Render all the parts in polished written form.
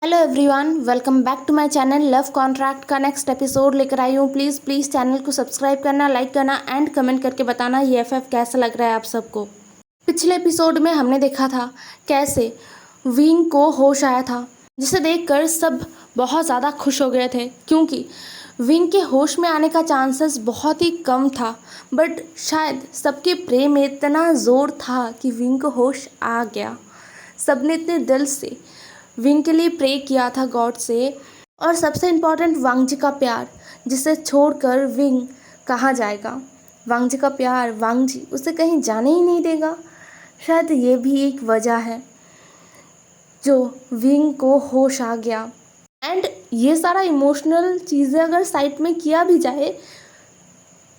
Hello everyone, welcome back to my channel. Love contract का next episode लेकर आई हूँ। प्लीज़ चैनल को सब्सक्राइब करना, लाइक करना एंड कमेंट करके बताना ये एफएफ कैसा लग रहा है आप सबको। पिछले एपिसोड में हमने देखा था कैसे विंग को होश आया था, जिसे देखकर सब बहुत ज़्यादा खुश हो गए थे क्योंकि विंग के होश में आने का चांसेस बहुत ही कम था। बट शायद सबके प्रे में इतना ज़ोर था कि विंग को होश आ गया। सबने इतने दिल से विंग के लिए प्रे किया था गॉड से। और सबसे इम्पॉर्टेंट वांग जी का प्यार, जिसे छोड़कर विंग कहाँ जाएगा। वांग जी का प्यार, वांग जी उसे कहीं जाने ही नहीं देगा। शायद ये भी एक वजह है जो विंग को होश आ गया। एंड ये सारा इमोशनल चीज़ें अगर साइड में किया भी जाए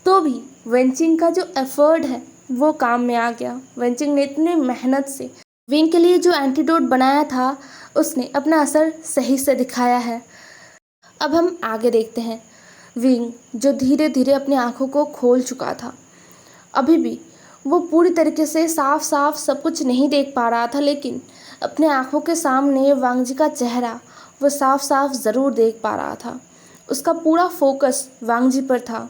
तो भी वेंचिंग का जो एफर्ट है वो काम में आ गया। वेंचिंग ने इतने मेहनत से विंग के लिए जो एंटीडोट बनाया था उसने अपना असर सही से दिखाया है। अब हम आगे देखते हैं। विंग जो धीरे धीरे अपनी आंखों को खोल चुका था, अभी भी वो पूरी तरीके से साफ साफ सब कुछ नहीं देख पा रहा था, लेकिन अपने आंखों के सामने वांग जी का चेहरा वो साफ साफ ज़रूर देख पा रहा था। उसका पूरा फोकस वांग जी पर था।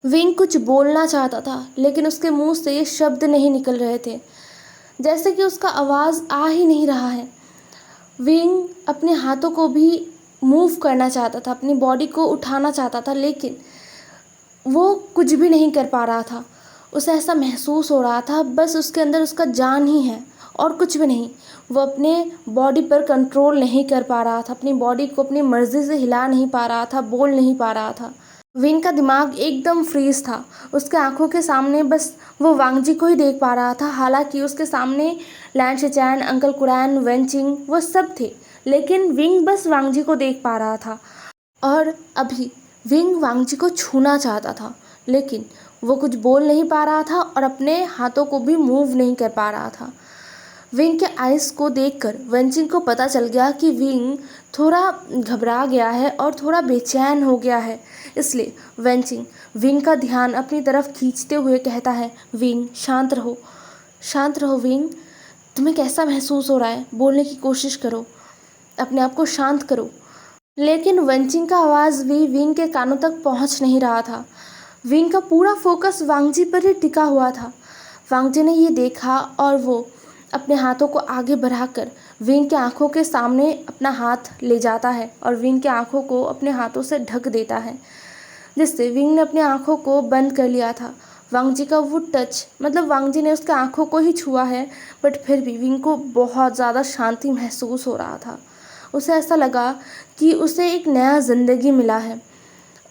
विंग कुछ बोलना चाहता था लेकिन उसके मुंह से शब्द नहीं निकल रहे थे, जैसे कि उसका आवाज़ आ ही नहीं रहा है। विंग अपने हाथों को भी मूव करना चाहता था, अपनी बॉडी को उठाना चाहता था, लेकिन वो कुछ भी नहीं कर पा रहा था। उसे ऐसा महसूस हो रहा था बस उसके अंदर उसका जान ही है और कुछ भी नहीं। वो अपने बॉडी पर कंट्रोल नहीं कर पा रहा था, अपनी बॉडी को अपनी मर्ज़ी से हिला नहीं पा रहा था, बोल नहीं पा रहा था। विंग का दिमाग एकदम फ्रीज था। उसके आंखों के सामने बस वो वांग जी को ही देख पा रहा था। हालांकि उसके सामने लैन शिचैन, अंकल कुरैन, वेंचिंग वो सब थे, लेकिन विंग बस वांग जी को देख पा रहा था। और अभी विंग वांग जी को छूना चाहता था, लेकिन वो कुछ बोल नहीं पा रहा था और अपने हाथों को भी मूव नहीं कर पा रहा था। विंग के आइज़ को देखकर वेंचिंग को पता चल गया कि विंग थोड़ा घबरा गया है और थोड़ा बेचैन हो गया है। इसलिए वेंचिंग विंग का ध्यान अपनी तरफ खींचते हुए कहता है, विंग शांत रहो, शांत रहो विंग। तुम्हें कैसा महसूस हो रहा है, बोलने की कोशिश करो, अपने आप को शांत करो। लेकिन वेंचिंग का आवाज़ भी विंग के कानों तक पहुंच नहीं रहा था। विंग का पूरा फोकस वांग जी पर ही टिका हुआ था। वांग जी ने ये देखा और वो अपने हाथों को आगे बढ़ाकर विंग के आंखों के सामने अपना हाथ ले जाता है और विंग के आंखों को अपने हाथों से ढक देता है, जिससे विंग ने अपनी आंखों को बंद कर लिया था। वांग जी का वो टच, मतलब वांग जी ने उसके आंखों को ही छुआ है, बट फिर भी विंग को बहुत ज़्यादा शांति महसूस हो रहा था। उसे ऐसा लगा कि उसे एक नया ज़िंदगी मिला है।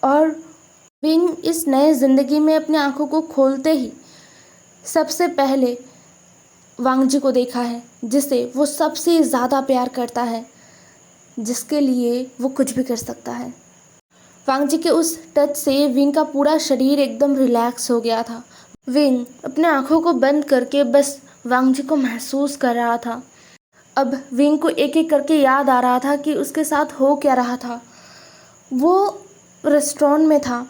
और विंग इस नए ज़िंदगी में अपनी आंखों को खोलते ही सबसे पहले वांग जी को देखा है, जिसे वो सबसे ज़्यादा प्यार करता है, जिसके लिए वो कुछ भी कर सकता है। वांग जी के उस टच से विंग का पूरा शरीर एकदम रिलैक्स हो गया था। विंग अपने आंखों को बंद करके बस वांग जी को महसूस कर रहा था। अब विंग को एक एक करके याद आ रहा था कि उसके साथ हो क्या रहा था। वो रेस्टोरेंट में था,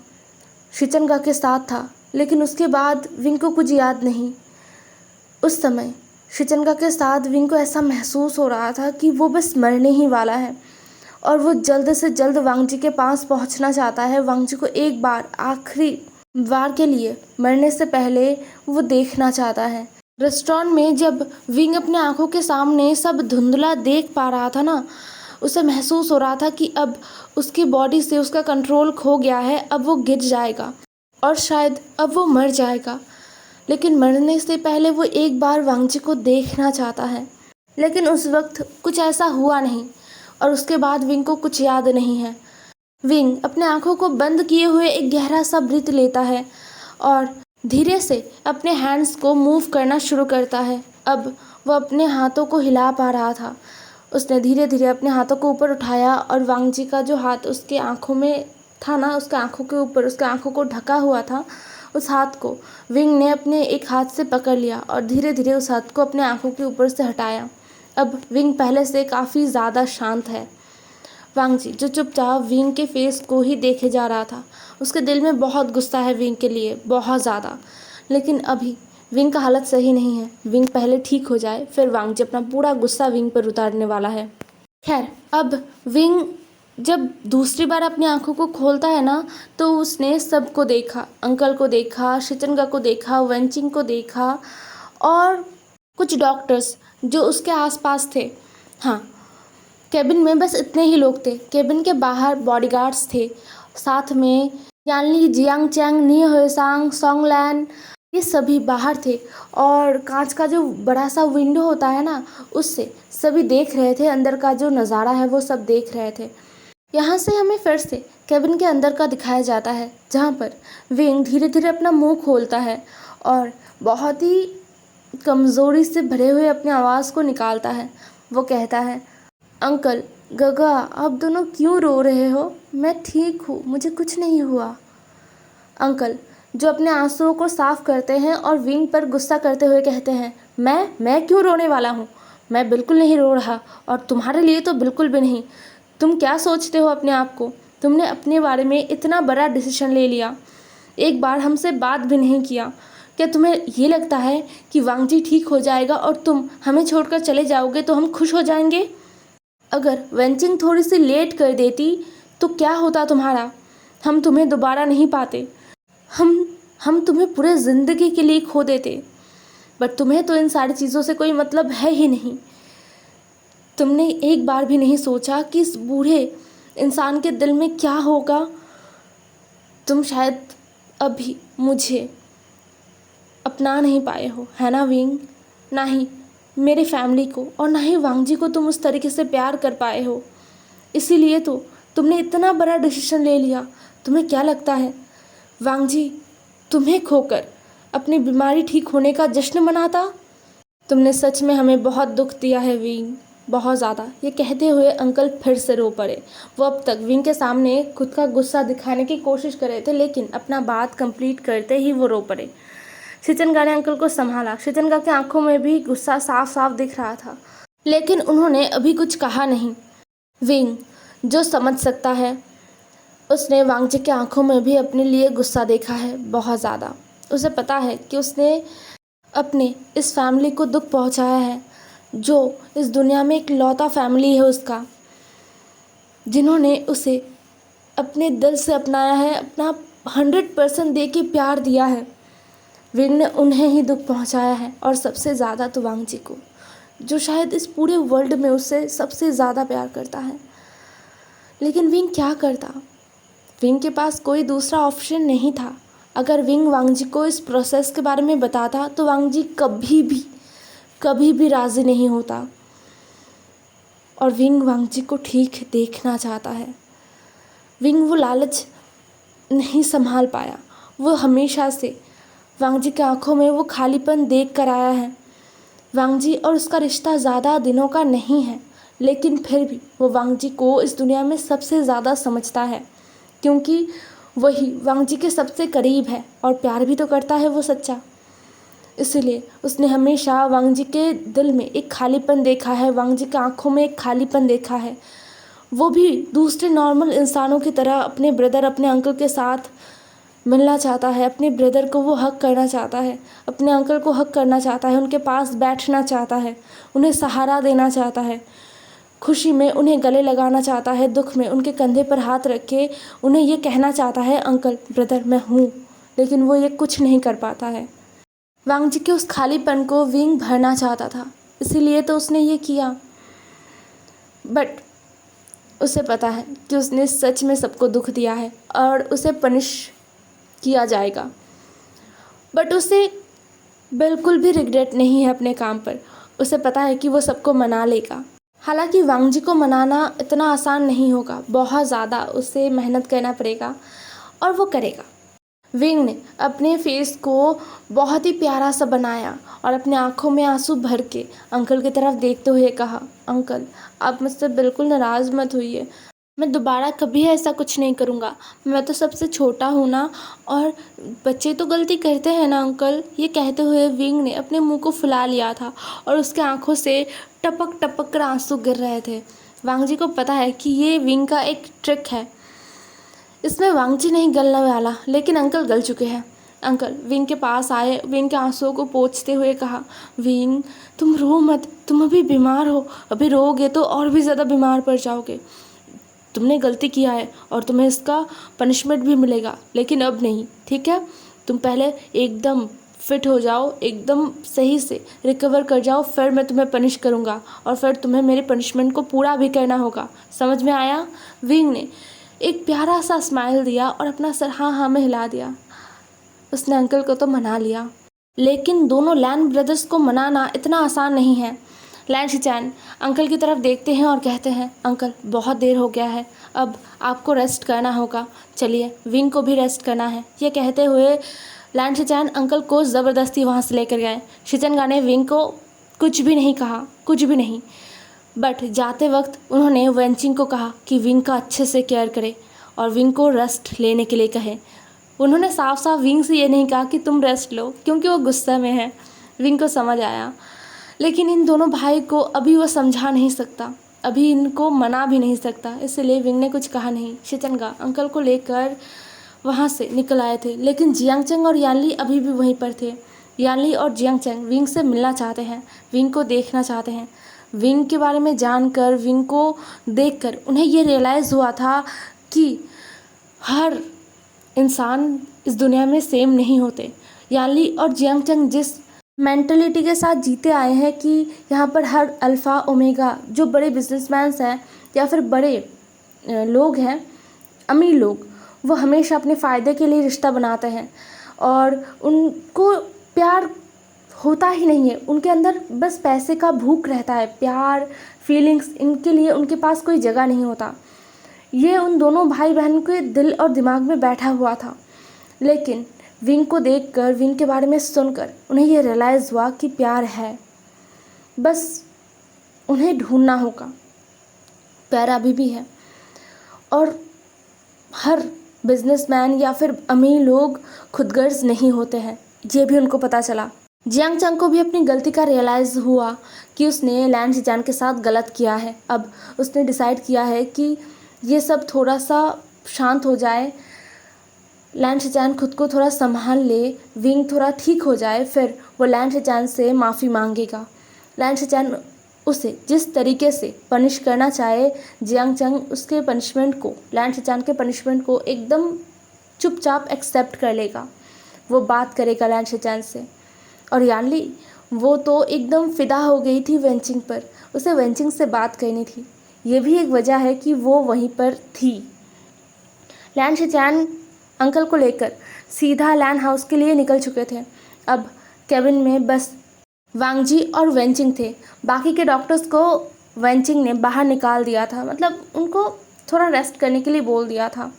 शिचनगा के साथ था, लेकिन उसके बाद विंग को कुछ याद नहीं। उस समय शिचनगा के साथ विंग को ऐसा महसूस हो रहा था कि वो बस मरने ही वाला है और वो जल्द से जल्द वांग जी के पास पहुंचना चाहता है। वांग जी को एक बार, आखिरी बार के लिए मरने से पहले वो देखना चाहता है। रेस्टोरेंट में जब विंग अपने आंखों के सामने सब धुंधला देख पा रहा था ना, उसे महसूस हो रहा था कि अब उसकी बॉडी से उसका कंट्रोल खो गया है। अब वो गिर जाएगा और शायद अब वो मर जाएगा, लेकिन मरने से पहले वो एक बार वांग जी को देखना चाहता है। लेकिन उस वक्त कुछ ऐसा हुआ नहीं और उसके बाद विंग को कुछ याद नहीं है। विंग अपने आंखों को बंद किए हुए एक गहरा सा ब्रीथ लेता है और धीरे से अपने हैंड्स को मूव करना शुरू करता है। अब वो अपने हाथों को हिला पा रहा था। उसने धीरे धीरे अपने हाथों को ऊपर उठाया और वांग जी का जो हाथ उसके आंखों में था ना, उसके आंखों के ऊपर, उसके आंखों को ढका हुआ था, उस हाथ को विंग ने अपने एक हाथ से पकड़ लिया और धीरे धीरे उस हाथ को अपने आंखों के ऊपर से हटाया। अब विंग पहले से काफ़ी ज़्यादा शांत है। वांग जी जो चुपचाप विंग के फेस को ही देखे जा रहा था, उसके दिल में बहुत गुस्सा है विंग के लिए, बहुत ज़्यादा। लेकिन अभी विंग का हालत सही नहीं है। विंग पहले ठीक हो जाए, फिर वांग जी अपना पूरा गुस्सा विंग पर उतारने वाला है। खैर, अब विंग जब दूसरी बार अपनी आंखों को खोलता है ना, तो उसने सबको देखा, अंकल को देखा, शिचंगा को देखा, वेंचिंग को देखा और कुछ डॉक्टर्स जो उसके आसपास थे। हाँ, केबिन में बस इतने ही लोग थे। केबिन के बाहर बॉडीगार्ड्स थे, साथ में यानली, जियांग चैंग, नी होसांग, सोंगलैन, ये सभी बाहर थे। और कांच का जो बड़ा सा विंडो होता है ना, उससे सभी देख रहे थे, अंदर का जो नज़ारा है वो सब देख रहे थे। यहाँ से हमें फिर से केबिन के अंदर का दिखाया जाता है, जहाँ पर विंग धीरे धीरे अपना मुंह खोलता है और बहुत ही कमज़ोरी से भरे हुए अपनी आवाज़ को निकालता है। वो कहता है, अंकल, गगा, आप दोनों क्यों रो रहे हो? मैं ठीक हूँ, मुझे कुछ नहीं हुआ। अंकल, जो अपने आंसुओं को साफ करते हैं और विंग पर गुस्सा करते हुए कहते हैं, मैं क्यों रोने वाला हूँ? मैं बिल्कुल नहीं रो रहा, और तुम्हारे लिए तो बिल्कुल भी नहीं। तुम क्या सोचते हो अपने आप को? तुमने अपने बारे में इतना बड़ा डिसीजन ले लिया, एक बार हमसे बात भी नहीं किया। क्या तुम्हें ये लगता है कि वांगजी ठीक हो जाएगा और तुम हमें छोड़कर चले जाओगे तो हम खुश हो जाएंगे? अगर वेंचिंग थोड़ी सी लेट कर देती तो क्या होता तुम्हारा? हम तुम्हें दोबारा नहीं पाते। हम तुम्हें पूरे ज़िंदगी के लिए खो देते। बट तुम्हें तो इन सारी चीज़ों से कोई मतलब है ही नहीं। तुमने एक बार भी नहीं सोचा कि इस बूढ़े इंसान के दिल में क्या होगा। तुम शायद अभी मुझे अपना नहीं पाए हो, है ना विंग? ना ही मेरे फैमिली को और ना ही वांगजी को तुम उस तरीके से प्यार कर पाए हो। इसीलिए तो तुमने इतना बड़ा डिसीजन ले लिया। तुम्हें क्या लगता है वांगजी तुम्हें खोकर अपनी बीमारी ठीक होने का जश्न मनाता? तुमने सच में हमें बहुत दुख दिया है विंग, बहुत ज़्यादा। ये कहते हुए अंकल फिर से रो पड़े। वो अब तक विंग के सामने खुद का गुस्सा दिखाने की कोशिश कर रहे थे, लेकिन अपना बात कंप्लीट करते ही वो रो पड़े। शिचंगा ने अंकल को संभाला। शिचंगा की आंखों में भी गुस्सा साफ साफ दिख रहा था, लेकिन उन्होंने अभी कुछ कहा नहीं। विंग जो समझ सकता है, उसने वांगजी की आंखों में भी अपने लिए गुस्सा देखा है, बहुत ज़्यादा। उसे पता है कि उसने अपने इस फैमिली को दुख पहुंचाया है, जो इस दुनिया में एक लौता फैमिली है उसका, जिन्होंने उसे अपने दिल से अपनाया है, अपना 100% दे के प्यार दिया है। विंग ने उन्हें ही दुख पहुंचाया है, और सबसे ज़्यादा तो वांगजी को, जो शायद इस पूरे वर्ल्ड में उससे सबसे ज़्यादा प्यार करता है। लेकिन विंग क्या करता? विंग के पास कोई दूसरा ऑप्शन नहीं था। अगर विंग वांगजी को इस प्रोसेस के बारे में बताता तो वांगजी कभी भी राज़ी नहीं होता। और विंग वांगजी को ठीक देखना चाहता है। विंग वो लालच नहीं संभाल पाया। वो हमेशा से वांगजी की आंखों में वो खालीपन देख कर आया है। वांगजी और उसका रिश्ता ज़्यादा दिनों का नहीं है, लेकिन फिर भी वो वांगजी को इस दुनिया में सबसे ज़्यादा समझता है, क्योंकि वही वांगजी के सबसे करीब है और प्यार भी तो करता है वो सच्चा। इसलिए उसने हमेशा वांगजी के दिल में एक खालीपन देखा है, वांगजी की आंखों में एक खालीपन देखा है। वो भी दूसरे नॉर्मल इंसानों की तरह अपने ब्रदर, अपने अंकल के साथ मिलना चाहता है। अपने ब्रदर को वो हक करना चाहता है, अपने अंकल को हक करना चाहता है, उनके पास बैठना चाहता है, उन्हें सहारा देना चाहता है, खुशी में उन्हें गले लगाना चाहता है, दुख में उनके कंधे पर हाथ रख के उन्हें ये कहना चाहता है, अंकल, ब्रदर, मैं हूँ। लेकिन वो ये कुछ नहीं कर पाता है। वांगजी के उस खालीपन को विंग भरना चाहता था, इसीलिए तो उसने ये किया। बट उसे पता है कि उसने सच में सबको दुख दिया है और उसे पनिश किया जाएगा। बट उसे बिल्कुल भी रिग्रेट नहीं है अपने काम पर। उसे पता है कि वो सबको मना लेगा। हालांकि वांगजी को मनाना इतना आसान नहीं होगा, बहुत ज़्यादा उसे मेहनत करना पड़ेगा, और वो करेगा। विंग ने अपने फेस को बहुत ही प्यारा सा बनाया और अपने आँखों में आंसू भर के अंकल की तरफ देखते हुए कहा, अंकल, आप मुझसे बिल्कुल नाराज़ मत होइए। मैं दोबारा कभी ऐसा कुछ नहीं करूँगा। मैं तो सबसे छोटा हूँ ना, और बच्चे तो गलती करते हैं ना अंकल। ये कहते हुए विंग ने अपने मुंह को फुला लिया था और उसके आंखों से टपक टपक कर आंसू गिर रहे थे। वांगजी को पता है कि ये विंग का एक ट्रिक है, इसमें वांगजी नहीं गलने वाला, लेकिन अंकल गल चुके हैं। अंकल विंग के पास आए, विंग के आंसुओं को पोंछते हुए कहा, विंग तुम रो मत, तुम अभी बीमार हो, अभी रोगे तो और भी ज़्यादा बीमार पड़ जाओगे। तुमने गलती किया है और तुम्हें इसका पनिशमेंट भी मिलेगा, लेकिन अब नहीं, ठीक है? तुम पहले एकदम फिट हो जाओ, एकदम सही से रिकवर कर जाओ, फिर मैं तुम्हें पनिश करूँगा और फिर तुम्हें मेरे पनिशमेंट को पूरा भी करना होगा। समझ में आया? विंग ने एक प्यारा सा स्माइल दिया और अपना सर हाँ हाँ में हिला दिया। उसने अंकल को तो मना लिया, लेकिन दोनों लैन ब्रदर्स को मनाना इतना आसान नहीं है। लैन शिचैन अंकल की तरफ देखते हैं और कहते हैं, अंकल बहुत देर हो गया है, अब आपको रेस्ट करना होगा, चलिए विंग को भी रेस्ट करना है। ये कहते हुए लैन शिचैन अंकल को ज़बरदस्ती वहाँ से लेकर गए। शिचेंगा ने विंग को कुछ भी नहीं कहा, कुछ भी नहीं, बट जाते वक्त उन्होंने वेंचिंग को कहा कि विंग का अच्छे से केयर करे और विंग को रेस्ट लेने के लिए कहे। उन्होंने साफ साफ विंग से ये नहीं कहा कि तुम रेस्ट लो, क्योंकि वो गुस्से में है। विंग को समझ आया, लेकिन इन दोनों भाई को अभी वो समझा नहीं सकता, अभी इनको मना भी नहीं सकता, इसलिए विंग ने कुछ कहा नहीं। शिचेंगा अंकल को लेकर वहाँ से निकल आए थे, लेकिन जियांगचेंग और यानली अभी भी वहीं पर थे। यानली और जियांगचेंग विंग से मिलना चाहते हैं, विंग को देखना चाहते हैं। विंग के बारे में जानकर, विंग को देखकर उन्हें ये रियलाइज़ हुआ था कि हर इंसान इस दुनिया में सेम नहीं होते। यानली और जियांगचेंग जिस मेंटलिटी के साथ जीते आए हैं कि यहाँ पर हर अल्फ़ा ओमेगा जो बड़े बिजनेसमैन हैं या फिर बड़े लोग हैं, अमीर लोग, वो हमेशा अपने फ़ायदे के लिए रिश्ता बनाते हैं और उनको प्यार होता ही नहीं है, उनके अंदर बस पैसे का भूख रहता है। प्यार, फीलिंग्स, इनके लिए उनके पास कोई जगह नहीं होता। ये उन दोनों भाई बहन के दिल और दिमाग में बैठा हुआ था, लेकिन विंग को देखकर, विंग के बारे में सुनकर उन्हें ये रियलाइज़ हुआ कि प्यार है, बस उन्हें ढूंढना होगा। प्यार अभी भी है और हर बिजनेसमैन या फिर अमीर लोग खुदगर्ज नहीं होते हैं, ये भी उनको पता चला। जियांगचेंग को भी अपनी गलती का रियलाइज़ हुआ कि उसने लैन शिचैन के साथ गलत किया है। अब उसने डिसाइड किया है कि ये सब थोड़ा सा शांत हो जाए, लैन शिचैन खुद को थोड़ा संभाल ले, विंग थोड़ा ठीक हो जाए, फिर वो लैन शिचैन से माफ़ी मांगेगा। लैन शिचैन उसे जिस तरीके से पनिश करना चाहे, जियांगचेंग उसके पनिशमेंट को, लैन शिचैन के पनिशमेंट को एकदम चुपचाप एक्सेप्ट कर लेगा। वो बात करेगा लैन शिचैन से। और यानली, वो तो एकदम फ़िदा हो गई थी वेंचिंग पर, उसे वेंचिंग से बात करनी थी। ये भी एक वजह है कि वो वहीं पर थी। लैन शिचैन अंकल को लेकर सीधा लैन हाउस के लिए निकल चुके थे। अब केबिन में बस वांगजी और वेंचिंग थे। बाकी के डॉक्टर्स को वेंचिंग ने बाहर निकाल दिया था, मतलब उनको थोड़ा रेस्ट करने के लिए बोल दिया था।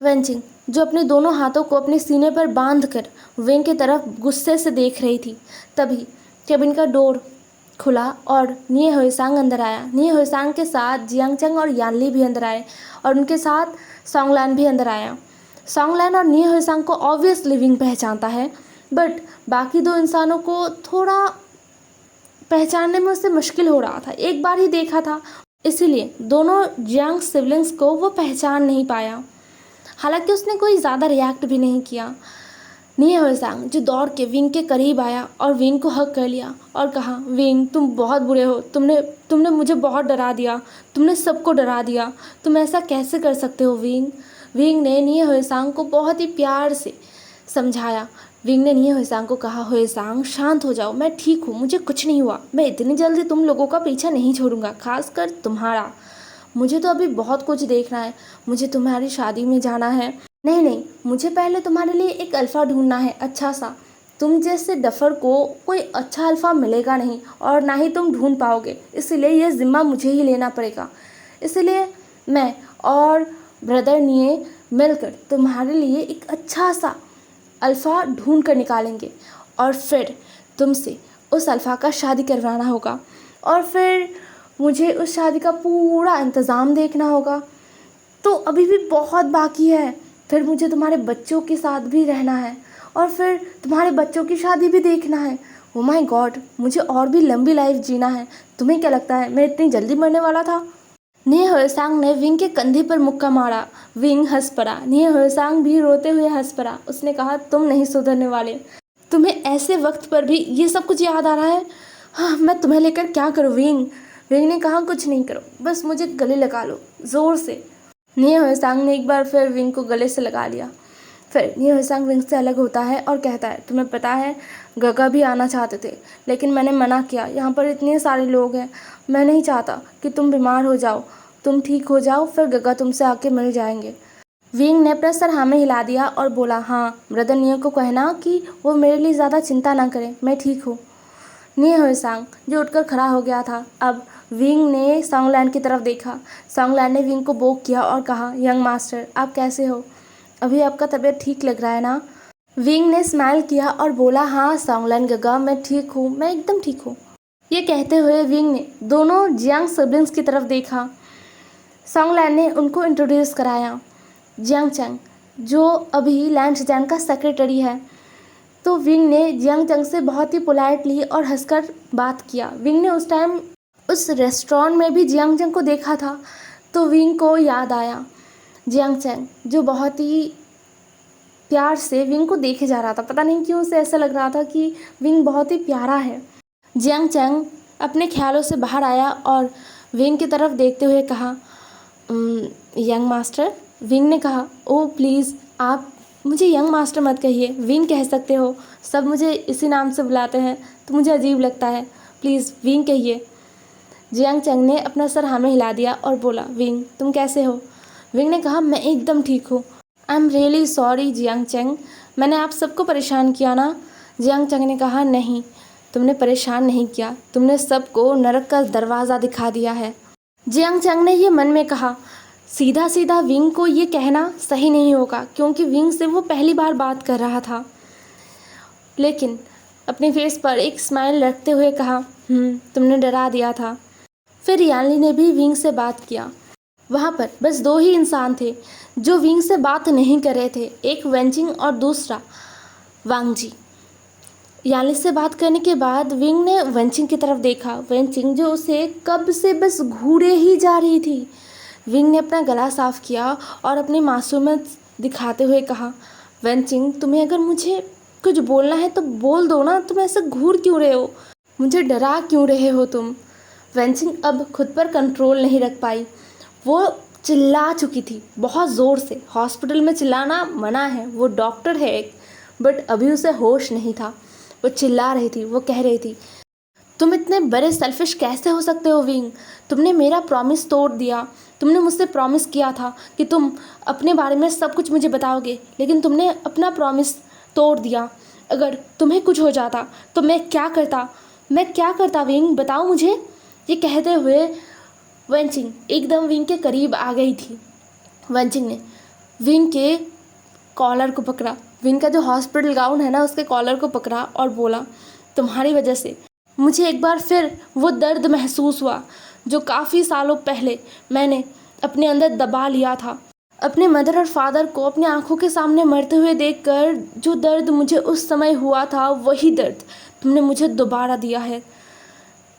वेंचिंग जो अपने दोनों हाथों को अपने सीने पर बांधकर विंग की तरफ गुस्से से देख रही थी, तभी केबिन का डोर खुला और निये हुएसांग अंदर आया। निये हुएसांग के साथ जियांगचेंग और यानली भी अंदर आए और उनके साथ सॉन्गलैन भी अंदर आया। सॉन्गलैन और निये हुएसांग को ऑब्वियसली विंग पहचानता है, बट बाकी दो इंसानों को थोड़ा पहचानने में उससे मुश्किल हो रहा था। एक बार ही देखा था, इसीलिए दोनों जियांग सिबलिंग्स को वो पहचान नहीं पाया। हालांकि उसने कोई ज़्यादा रिएक्ट भी नहीं किया। निये हुएसांग जो दौड़ के विंग के करीब आया और विंग को हग कर लिया और कहा, विंग तुम बहुत बुरे हो, तुमने मुझे बहुत डरा दिया, तुमने सबको डरा दिया, तुम ऐसा कैसे कर सकते हो विंग। विंग ने निये हुएसांग को बहुत ही प्यार से समझाया। विंग ने निये हुएसांग को कहा, हुएसांग शांत हो जाओ, मैं ठीक हूँ, मुझे कुछ नहीं हुआ, मैं इतनी जल्दी तुम लोगों का पीछा नहीं छोड़ूंगा, खासकर तुम्हारा। मुझे तो अभी बहुत कुछ देखना है, मुझे तुम्हारी शादी में जाना है। नहीं, मुझे पहले तुम्हारे लिए एक अल्फ़ा ढूंढना है, अच्छा सा। तुम जैसे डफर को कोई अच्छा अल्फ़ा मिलेगा नहीं और ना ही तुम ढूंढ पाओगे, इसलिए यह ज़िम्मा मुझे ही लेना पड़ेगा। इसलिए मैं और ब्रदर निये मिलकर तुम्हारे लिए एक अच्छा सा अल्फ़ा ढूंढ कर निकालेंगे और फिर तुमसे उस अल्फ़ा का शादी करवाना होगा और फिर मुझे उस शादी का पूरा इंतज़ाम देखना होगा। तो अभी भी बहुत बाकी है, फिर मुझे तुम्हारे बच्चों के साथ भी रहना है और फिर तुम्हारे बच्चों की शादी भी देखना है। ओ माय गॉड, मुझे और भी लंबी लाइफ जीना है। तुम्हें क्या लगता है मैं इतनी जल्दी मरने वाला था? निये होएसांग ने विंग के कंधे पर मुक्का मारा। विंग हंस पड़ा। निये होएसांग भी रोते हुए हंस पड़ा। उसने कहा, तुम नहीं सुधरने वाले। तुम्हें ऐसे वक्त पर भी ये सब कुछ याद आ रहा है? हाँ, मैं तुम्हें लेकर क्या करूँ विंग? विंग ने कहा, कुछ नहीं करो, बस मुझे गले लगा लो जोर से। निये होएसांग ने एक बार फिर विंग को गले से लगा लिया। फिर निये होएसांग विंग से अलग होता है और कहता है, तुम्हें पता है गगा भी आना चाहते थे, लेकिन मैंने मना किया। यहाँ पर इतने सारे लोग हैं, मैं नहीं चाहता कि तुम बीमार हो जाओ। तुम ठीक हो जाओ, फिर गगा तुमसे आके मिल जाएंगे। विंग ने अपना सर हाँ में हिला दिया और बोला, हाँ, ब्रदर निये को कहना कि वो मेरे लिए ज़्यादा चिंता ना करे, मैं ठीक हूँ। निये होएसांग जो उठकर खड़ा हो गया था। अब विंग ने सॉन्गलैंड की तरफ देखा। सॉन्गलैंड ने विंग को बोक किया और कहा, यंग मास्टर, आप कैसे हो? अभी आपका तबीयत ठीक लग रहा है ना? विंग ने स्माइल किया और बोला, हाँ सॉन्गलैंड गगा, मैं ठीक हूँ, मैं एकदम ठीक हूँ। ये कहते हुए विंग ने दोनों जियांग सिबलिंग्स की तरफ देखा। सॉन्गलैंड ने उनको इंट्रोड्यूस कराया। जियांग चंग जो अभी लैंड का सेक्रेटरी है। तो विंग ने जियांग चंग से बहुत ही पोलाइटली और हंसकर बात किया। विंग ने उस टाइम उस रेस्टोरेंट में भी जियांग चंग को देखा था, तो विंग को याद आया जियांग चंग जो बहुत ही प्यार से विंग को देखे जा रहा था। पता नहीं क्यों उसे ऐसा लग रहा था कि विंग बहुत ही प्यारा है। जियांग चंग अपने ख्यालों से बाहर आया और विंग की तरफ देखते हुए कहा, यंग मास्टर। विंग ने कहा, ओह प्लीज़ आप मुझे यंग मास्टर मत कहिए, विंग कह सकते हो, सब मुझे इसी नाम से बुलाते हैं तो मुझे अजीब लगता है, प्लीज़ विंग कहिए। जियांग चंग ने अपना सर हाँ में हिला दिया और बोला, विंग तुम कैसे हो? विंग ने कहा, मैं एकदम ठीक हूँ। I am really sorry Jiang चंग, मैंने आप सबको परेशान किया ना? जियांग चंग ने कहा, नहीं, तुमने परेशान नहीं किया, तुमने सबको नरक का दरवाज़ा दिखा दिया है। जियांग चंग ने ये मन में कहा, सीधा सीधा विंग को ये कहना सही नहीं होगा क्योंकि विंग से वो पहली बार बात कर रहा था। लेकिन अपने फेस पर एक स्माइल रखते हुए कहा, तुमने डरा दिया था। फिर यानली ने भी विंग से बात किया। वहाँ पर बस दो ही इंसान थे जो विंग से बात नहीं कर रहे थे, एक वेंचिंग और दूसरा वांगजी। यानली से बात करने के बाद विंग ने वेंचिंग की तरफ देखा। वेंचिंग जो उसे कब से बस घूरे ही जा रही थी। विंग ने अपना गला साफ किया और अपनी मासूमियत दिखाते हुए कहा, वेंचिंग तुम्हें अगर मुझे कुछ बोलना है तो बोल दो ना, तुम ऐसे घूर क्यों रहे हो, मुझे डरा क्यों रहे हो तुम? वेंचिंग अब खुद पर कंट्रोल नहीं रख पाई, वो चिल्ला चुकी थी बहुत ज़ोर से। हॉस्पिटल में चिल्लाना मना है, वो डॉक्टर है एक, बट अभी उसे होश नहीं था। वो चिल्ला रही थी, वो कह रही थी, तुम इतने बड़े सेल्फिश कैसे हो सकते हो विंग? तुमने मेरा प्रॉमिस तोड़ दिया। तुमने मुझसे प्रॉमिस किया था कि तुम अपने बारे में सब कुछ मुझे बताओगे, लेकिन तुमने अपना प्रॉमिस तोड़ दिया। अगर तुम्हें कुछ हो जाता तो मैं क्या करता विंग, बताओ मुझे। ये कहते हुए वेंचिंग एकदम विंग के करीब आ गई थी। वेंचिंग ने विंग के कॉलर को पकड़ा, विंग का जो हॉस्पिटल गाउन है ना उसके कॉलर को पकड़ा और बोला, तुम्हारी वजह से मुझे एक बार फिर वो दर्द महसूस हुआ जो काफ़ी सालों पहले मैंने अपने अंदर दबा लिया था। अपने मदर और फादर को अपनी आंखों के सामने मरते हुए देखकर जो दर्द मुझे उस समय हुआ था, वही दर्द तुमने मुझे दोबारा दिया है।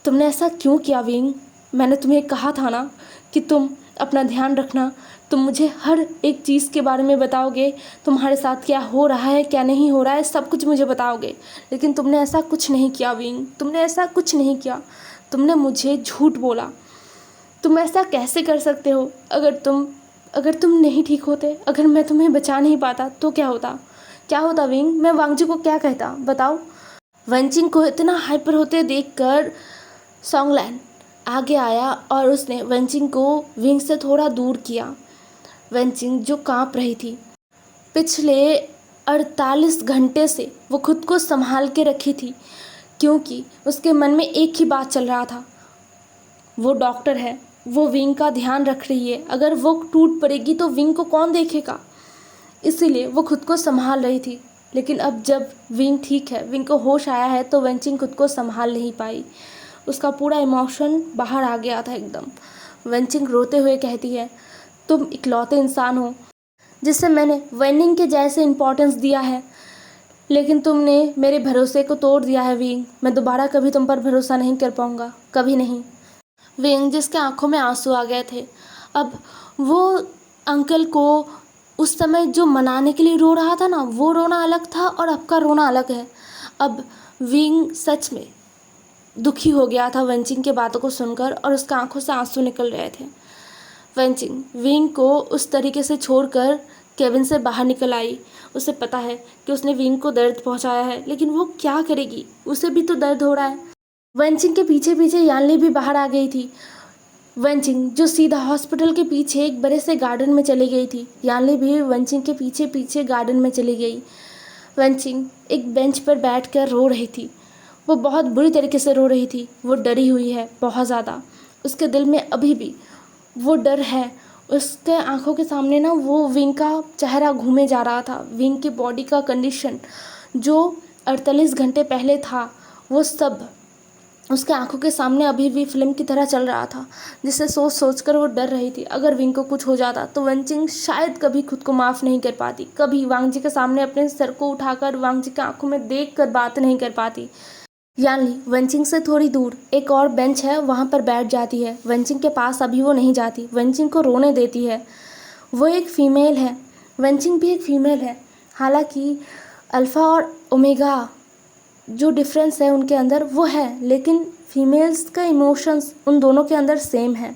तुमने ऐसा क्यों किया विंग? मैंने तुम्हें कहा था ना कि तुम अपना ध्यान रखना, तुम मुझे हर एक चीज़ के बारे में बताओगे, तुम्हारे साथ क्या हो रहा है क्या नहीं हो रहा है सब कुछ मुझे बताओगे। लेकिन तुमने ऐसा कुछ नहीं किया विंग, तुमने ऐसा कुछ नहीं किया। तुमने मुझे झूठ बोला। तुम ऐसा कैसे कर सकते हो? अगर तुम नहीं ठीक होते, अगर मैं तुम्हें बचा नहीं पाता तो क्या होता विंग? मैं वांगजी को क्या कहता, बताओ। वेंचिंग को इतना हाइपर होते देखकर सॉन्गलैंड आगे आया और उसने वेंचिंग को विंग से थोड़ा दूर किया। वेंचिंग जो कांप रही थी, पिछले 48 घंटे से वो खुद को संभाल के रखी थी क्योंकि उसके मन में एक ही बात चल रहा था, वो डॉक्टर है, वो विंग का ध्यान रख रही है, अगर वो टूट पड़ेगी तो विंग को कौन देखेगा। इसीलिए वो खुद को संभाल रही थी। लेकिन अब जब विंग ठीक है, विंग को होश आया है, तो वेंचिंग खुद को संभाल नहीं पाई। उसका पूरा इमोशन बाहर आ गया था एकदम। वेंचिंग रोते हुए कहती है, तुम इकलौते इंसान हो जिससे मैंने वेनिंग के जैसे इम्पोर्टेंस दिया है, लेकिन तुमने मेरे भरोसे को तोड़ दिया है विंग। मैं दोबारा कभी तुम पर भरोसा नहीं कर पाऊँगा, कभी नहीं। विंग जिसके आंखों में आंसू आ गए थे। अब वो अंकल को उस समय जो मनाने के लिए रो रहा था ना, वो रोना अलग था और अब का रोना अलग है। अब विंग सच में दुखी हो गया था वेंचिंग की बातों को सुनकर और उसके आंखों से आंसू निकल रहे थे। वेंचिंग विंग को उस तरीके से छोड़कर केबिन से बाहर निकल आई। उसे पता है कि उसने विंग को दर्द पहुंचाया है, लेकिन वो क्या करेगी, उसे भी तो दर्द हो रहा है। वेंचिंग के पीछे पीछे यानली भी बाहर आ गई थी। वेंचिंग जो सीधा हॉस्पिटल के पीछे एक बड़े से गार्डन में चली गई थी, यानली भी वेंचिंग के पीछे पीछे गार्डन में चली गई। वेंचिंग एक बेंच पर बैठकर रो रही थी। वो बहुत बुरी तरीके से रो रही थी। वो डरी हुई है बहुत ज़्यादा। उसके दिल में अभी भी वो डर है। उसके आंखों के सामने ना वो विंग का चेहरा घूमे जा रहा था। विंग की बॉडी का कंडीशन जो 48 घंटे पहले था, वो सब उसके आंखों के सामने अभी भी फिल्म की तरह चल रहा था, जिसे सोच सोच कर वो डर रही थी। अगर विंग को कुछ हो जाता तो वेंचिंग शायद कभी खुद को माफ़ नहीं कर पाती, कभी वांग जी के सामने अपने सर को उठाकर वांग जी के आंखों में देख कर बात नहीं कर पाती। यानली वेंचिंग से थोड़ी दूर एक और बेंच है, वहाँ पर बैठ जाती है। वेंचिंग के पास अभी वो नहीं जाती, वेंचिंग को रोने देती है। वो एक फ़ीमेल है, वेंचिंग भी एक फ़ीमेल है। हालांकि अल्फ़ा और ओमेगा जो डिफरेंस है उनके अंदर वो है, लेकिन फीमेल्स का इमोशंस उन दोनों के अंदर सेम है।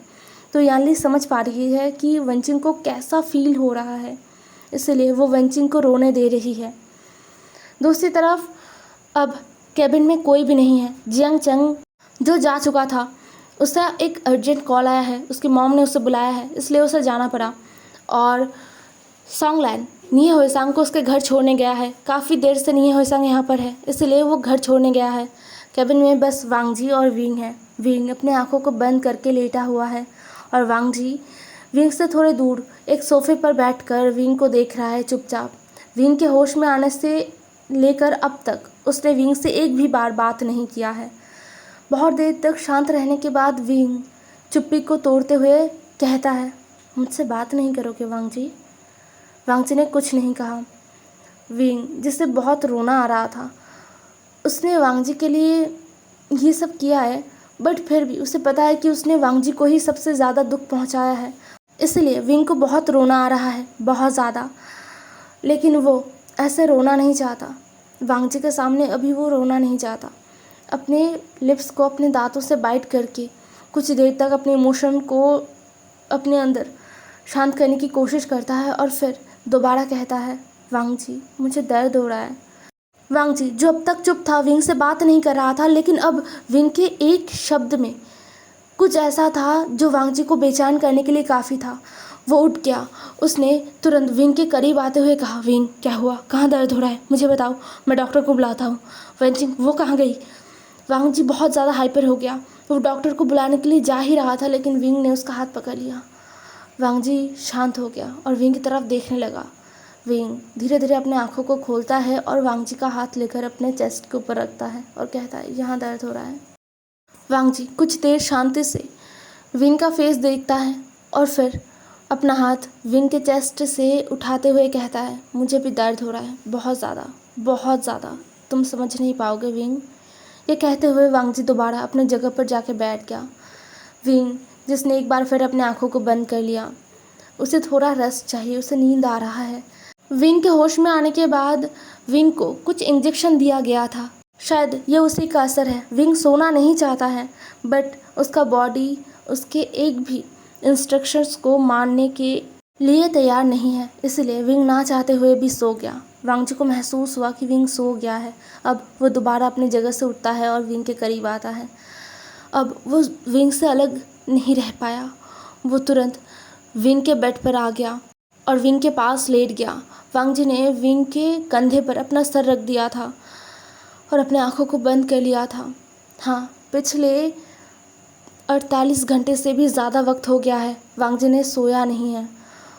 तो यानली समझ पा रही है कि वेंचिंग को कैसा फील हो रहा है, इसलिए वो वेंचिंग को रोने दे रही है। दूसरी तरफ अब केबिन में कोई भी नहीं है। जियांग चंग जो जा चुका था, उससे एक अर्जेंट कॉल आया है, उसकी मॉम ने उसे बुलाया है, इसलिए उसे जाना पड़ा। और सॉन्गलैन निये होएसांग को उसके घर छोड़ने गया है। काफ़ी देर से निये होएसांग यहाँ पर है, इसलिए वो घर छोड़ने गया है। केबिन में बस वांग जी और विंग है। विंग अपने आंखों को बंद करके लेटा हुआ है और वांग जी विंग से थोड़े दूर एक सोफे पर बैठकर विंग को देख रहा है चुपचाप। विंग के होश में आने से लेकर अब तक उसने विंग से एक भी बार बात नहीं किया है। बहुत देर तक शांत रहने के बाद विंग चुप्पी को तोड़ते हुए कहता है, मुझसे बात नहीं करोगे वांग जी? वांग जी ने कुछ नहीं कहा। विंग जिसे बहुत रोना आ रहा था, उसने वांग जी के लिए ये सब किया है, बट फिर भी उसे पता है कि उसने वांग जी को ही सबसे ज़्यादा दुख पहुंचाया है, इसलिए विंग को बहुत रोना आ रहा है, बहुत ज़्यादा। लेकिन वो ऐसे रोना नहीं चाहता। वांग जी के सामने अभी वो रोना नहीं चाहता। अपने लिप्स को अपने दांतों से बाइट करके कुछ देर तक अपने इमोशन को अपने अंदर शांत करने की कोशिश करता है और फिर दोबारा कहता है, वांग जी मुझे दर्द हो रहा है। वांग जी जो अब तक चुप था, विंग से बात नहीं कर रहा था, लेकिन अब विंग के एक शब्द में कुछ ऐसा था जो वांग जी को बेचैन करने के लिए काफ़ी था। वो उठ गया। उसने तुरंत विंग के करीब आते हुए कहा, विंग क्या हुआ, कहाँ दर्द हो रहा है, मुझे बताओ, मैं डॉक्टर को बुलाता हूँ। वेंचिंग वो कहाँ गई? वांग जी बहुत ज़्यादा हाइपर हो गया। वो डॉक्टर को बुलाने के लिए जा ही रहा था, लेकिन विंग ने उसका हाथ पकड़ लिया। वांग जी शांत हो गया और विंग की तरफ देखने लगा। विंग धीरे धीरे अपने आंखों को खोलता है और वांग जी का हाथ लेकर अपने चेस्ट के ऊपर रखता है और कहता है, यहाँ दर्द हो रहा है। वांग जी कुछ देर शांति से विंग का फेस देखता है और फिर अपना हाथ विंग के चेस्ट से उठाते हुए कहता है, मुझे भी दर्द हो रहा है, बहुत ज़्यादा, बहुत ज़्यादा, तुम समझ नहीं पाओगे विंग। ये कहते हुए वांग जी दोबारा अपने जगह पर जाके बैठ गया। विंग जिसने एक बार फिर अपने आंखों को बंद कर लिया, उसे थोड़ा रेस्ट चाहिए, उसे नींद आ रहा है। विंग के होश में आने के बाद विंग को कुछ इंजेक्शन दिया गया था, शायद ये उसी का असर है। विंग सोना नहीं चाहता है, बट उसका बॉडी उसके एक भी इंस्ट्रक्शंस को मानने के लिए तैयार नहीं है, इसलिए विंग ना चाहते हुए भी सो गया। वांग जी को महसूस हुआ कि विंग सो गया है। अब वो दोबारा अपनी जगह से उठता है और विंग के करीब आता है। अब वो विंग से अलग नहीं रह पाया। वो तुरंत विंग के बेड पर आ गया और विंग के पास लेट गया। वांग जी ने विंग के कंधे पर अपना सर रख दिया था और अपने आंखों को बंद कर लिया था। हाँ, पिछले 48 घंटे से भी ज़्यादा वक्त हो गया है, वांग जी ने सोया नहीं है।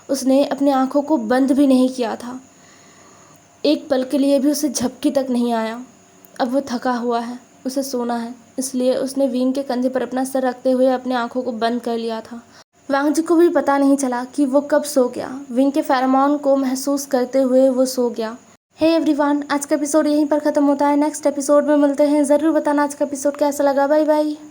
उसने अपने आंखों को बंद भी नहीं किया था। एक पल के लिए भी उसे झपकी तक नहीं आया। अब वो थका हुआ है, उसे सोना है, इसलिए उसने विंग के कंधे पर अपना सर रखते हुए अपने आंखों को बंद कर लिया था। वांग जी को भी पता नहीं चला कि वो कब सो गया। विंग के फेरोमोन को महसूस करते हुए वो सो गया। हे एवरीवन, आज का एपिसोड यहीं पर ख़त्म होता है। नेक्स्ट एपिसोड में मिलते हैं। ज़रूर बताना आज का एपिसोड कैसा लगा। Bye bye.